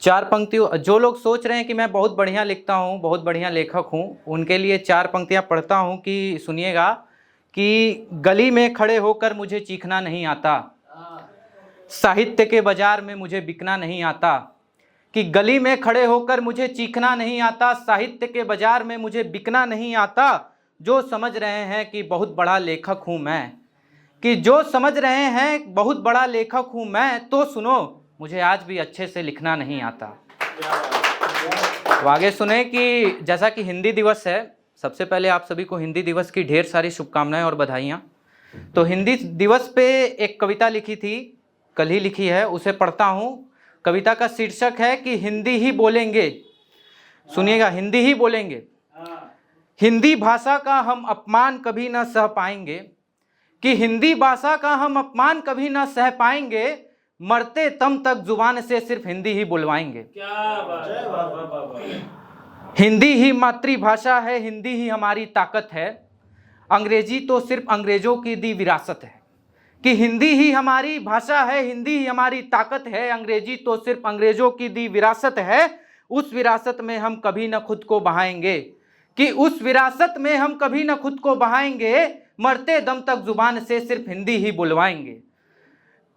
चार पंक्तियों, जो लोग सोच रहे हैं कि मैं बहुत बढ़िया लिखता हूँ, बहुत बढ़िया लेखक हूँ, उनके लिए चार पंक्तियाँ पढ़ता हूँ कि सुनिएगा कि गली में खड़े होकर मुझे चीखना नहीं आता, साहित्य के बाजार में मुझे बिकना नहीं आता। कि गली में खड़े होकर मुझे चीखना नहीं आता, साहित्य के बाजार में मुझे बिकना नहीं आता। जो समझ रहे हैं कि बहुत बड़ा लेखक हूँ मैं, कि जो समझ रहे हैं बहुत बड़ा लेखक हूँ मैं, तो सुनो मुझे आज भी अच्छे से लिखना नहीं आता। तो आगे सुने कि जैसा कि हिंदी दिवस है, सबसे पहले आप सभी को हिंदी दिवस की ढेर सारी शुभकामनाएं और बधाइयाँ। तो हिंदी दिवस पे एक कविता लिखी थी, कल ही लिखी है, उसे पढ़ता हूँ। कविता का शीर्षक है कि हिंदी ही बोलेंगे। सुनिएगा, हिंदी ही बोलेंगे। हिंदी भाषा का हम अपमान कभी न सह पाएंगे, कि हिंदी भाषा का हम अपमान कभी न सह पाएंगे, मरते दम तक जुबान से सिर्फ हिंदी ही बुलवाएंगे। क्या बात है। हिंदी ही मातृभाषा है, हिंदी ही हमारी ताकत है, अंग्रेजी तो सिर्फ अंग्रेजों की दी विरासत है। कि हिंदी ही हमारी भाषा है, हिंदी ही हमारी ताकत है, अंग्रेजी तो सिर्फ अंग्रेजों की दी विरासत है। उस विरासत में हम कभी न खुद को बहाएंगे, कि उस विरासत में हम कभी न खुद को बहाएंगे, मरते दम तक जुबान से सिर्फ हिंदी ही बुलवाएंगे।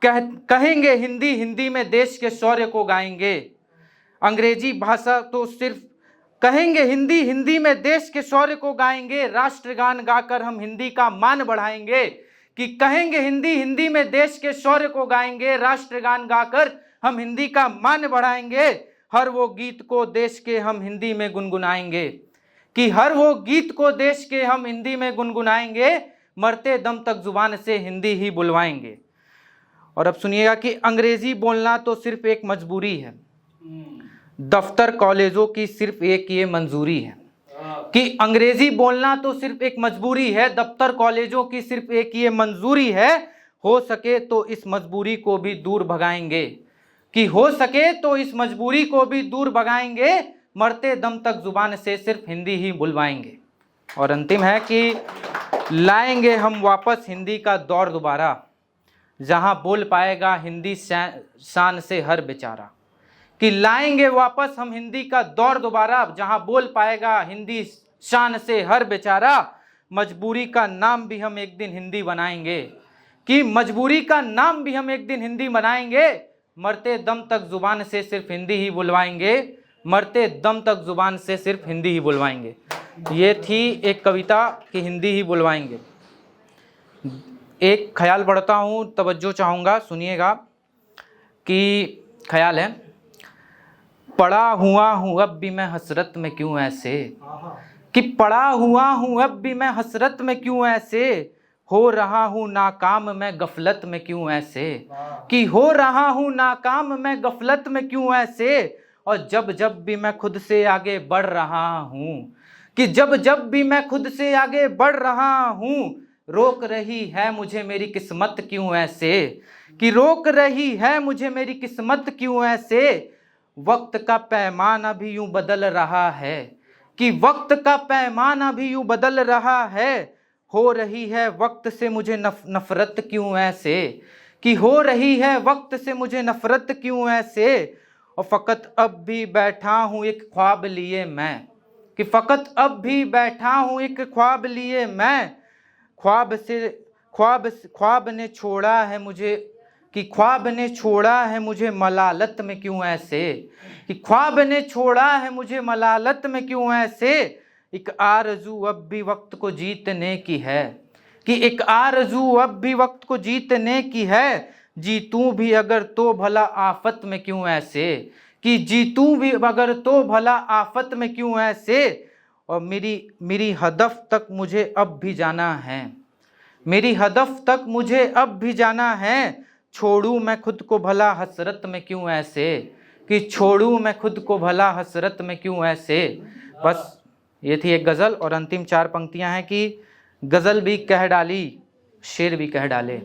कहेंगे हिंदी, हिंदी में देश के शौर्य को गाएंगे। अंग्रेजी भाषा तो सिर्फ कहेंगे हिंदी, हिंदी में देश के शौर्य को गाएंगे, राष्ट्रगान गाकर हम हिंदी का मान बढ़ाएंगे। कि कहेंगे हिंदी, हिंदी में देश के शौर्य को गाएंगे, राष्ट्रगान गाकर हम हिंदी का मान बढ़ाएंगे। हर वो गीत को देश के हम हिंदी में गुनगुनाएंगे, कि हर वो गीत को देश के हम हिंदी में गुनगुनाएंगे, मरते दम तक जुबान से हिंदी ही बुलवाएंगे। और अब सुनिएगा कि अंग्रेजी बोलना तो सिर्फ एक मजबूरी है, दफ्तर कॉलेजों की सिर्फ एक ये मंजूरी है। कि अंग्रेजी बोलना तो सिर्फ एक मजबूरी है, दफ्तर कॉलेजों की सिर्फ एक ये मंजूरी है। हो सके तो इस मजबूरी को भी दूर भगाएंगे, कि हो सके तो इस मजबूरी को भी दूर भगाएंगे, मरते दम तक जुबान से सिर्फ हिंदी ही बुलवाएंगे। और अंतिम है कि लाएंगे हम वापस हिंदी का दौर दोबारा, जहां बोल पाएगा हिंदी शान से हर बेचारा। कि लाएंगे वापस हम हिंदी का दौर दोबारा, जहां बोल पाएगा हिंदी शान से हर बेचारा। मजबूरी का नाम भी हम एक दिन हिंदी बनाएंगे, कि मजबूरी का नाम भी हम एक दिन हिंदी बनाएंगे, मरते दम तक जुबान से सिर्फ हिंदी ही बुलवाएंगे, मरते दम तक जुबान से सिर्फ हिंदी ही बुलवाएंगे। ये थी एक कविता कि हिंदी ही बुलवाएंगे। एक ख्याल बढ़ता हूँ, तवज्जो चाहूँगा, सुनिएगा कि ख्याल है, पड़ा हुआ हूँ अब भी मैं हसरत में क्यों ऐसे, कि पड़ा हुआ हूँ अब भी मैं हसरत में क्यों ऐसे, हो रहा हूँ नाकाम मैं गफलत में क्यों ऐसे, कि हो रहा हूँ नाकाम मैं गफलत में क्यों ऐसे। और जब जब भी मैं खुद से आगे बढ़ रहा हूँ, कि जब जब भी मैं खुद से आगे बढ़ रहा हूँ, रोक रही है मुझे मेरी किस्मत क्यों ऐसे, कि रोक रही है मुझे मेरी किस्मत क्यों ऐसे। वक्त का पैमाना भी यूं बदल रहा है, कि वक्त का पैमाना भी यूं बदल रहा है, हो रही है वक्त से मुझे नफरत क्यों ऐसे, कि हो रही है वक्त से मुझे नफरत क्यों ऐसे। और फ़कत अब भी बैठा हूँ एक ख्वाब लिए मैं, कि फ़कत अब भी बैठा हूँ एक ख्वाब लिए मैं, ख्वाब ने छोड़ा है मुझे, कि ख्वाब ने छोड़ा है मुझे मलालत में क्यों ऐसे, कि ख्वाब ने छोड़ा है मुझे मलालत में क्यों ऐसे। एक आरज़ू अब भी वक्त को जीतने की है, कि एक आरज़ू अब भी वक्त को जीतने की है, जीतूं भी अगर तो भला आफत में क्यों ऐसे, कि जीतूं भी अगर तो भला आफत में क्यों ऐसे। और मेरी हदफ तक मुझे अब भी जाना है, मेरी हदफ तक मुझे अब भी जाना है, छोड़ूं मैं खुद को भला हसरत में क्यों ऐसे, कि छोड़ूं मैं खुद को भला हसरत में क्यों ऐसे। बस ये थी एक गज़ल। और अंतिम चार पंक्तियां हैं कि गज़ल भी कह डाली शेर भी कह डाले,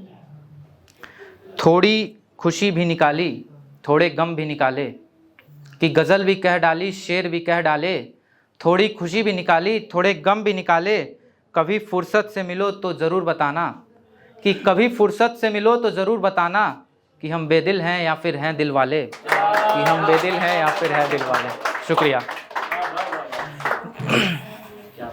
थोड़ी खुशी भी निकाली थोड़े गम भी निकाले। कि गज़ल भी कह डाली शेर भी कह डाले, थोड़ी खुशी भी निकाली थोड़े गम भी निकाले। कभी फुर्सत से मिलो तो ज़रूर बताना, कि कभी फुर्सत से मिलो तो ज़रूर बताना, कि हम बेदिल हैं या फिर हैं दिल वाले, कि हम बेदिल हैं या फिर हैं दिल वाले। शुक्रिया।